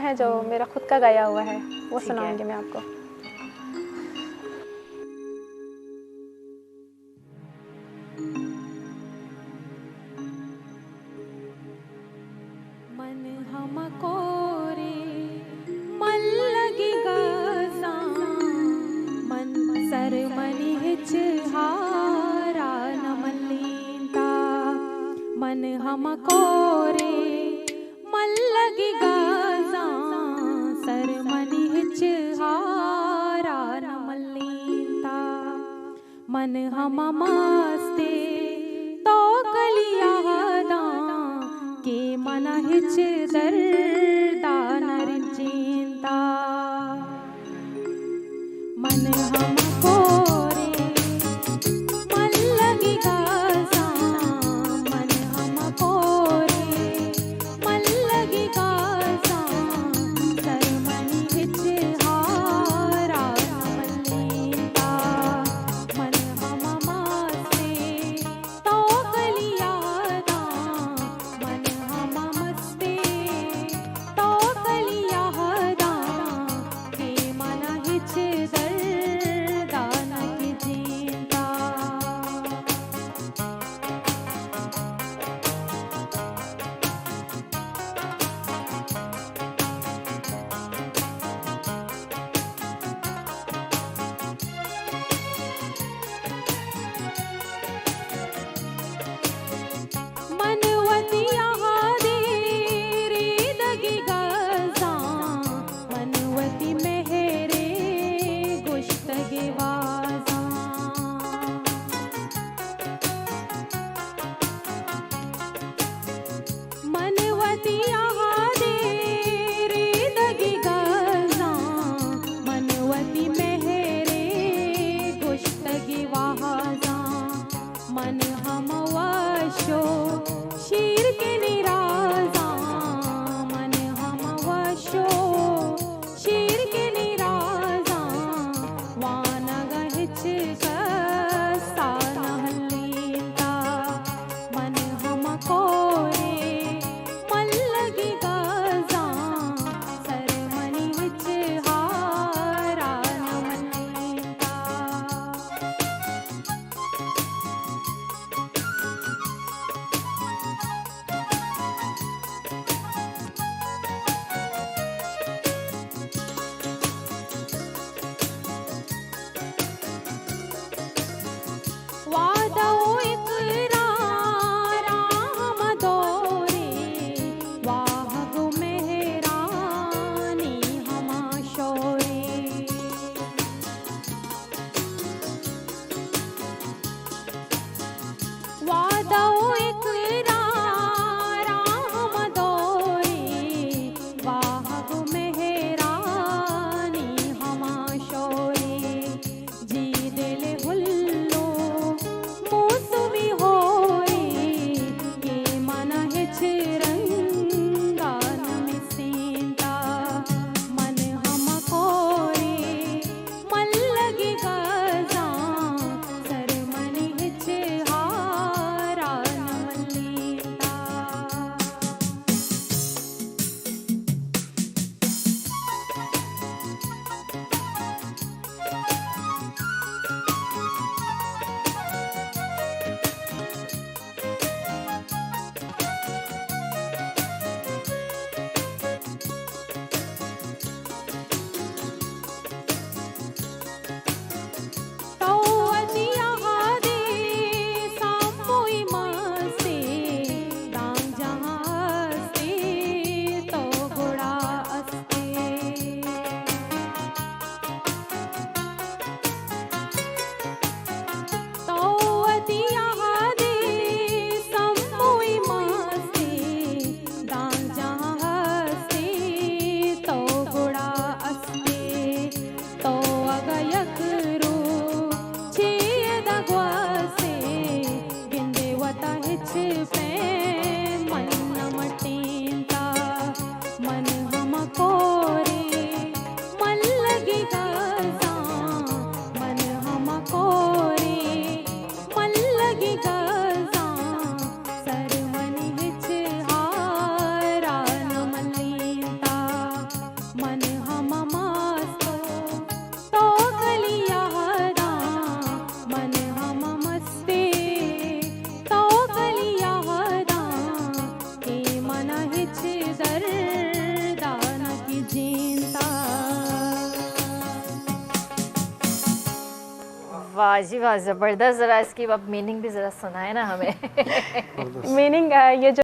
है जो मेरा खुद का गाया हुआ है वो सुनाऊंगी मैं आपको। मन हमको रे मन लगी गासा मन सर मनी हिच हारा न मल्लीता मन हमको रे मन लगी गासा सर मनी हिच हारा न मल्लीता मन हम मस्ते तो कलिया के मना हिच दर्दा नरिन चिंता मन हमको रे मन लगी गासा मन हमको रे मन लगी गासा सर मनी हिच हारा मल्लीता मन हम मस्ते तो कलिया मन हम मस्ते वाह जी वाह, जबरदस्त। जरा इसकी अब मीनिंग भी जरा सुनाए ना हमें। मीनिंग ये जो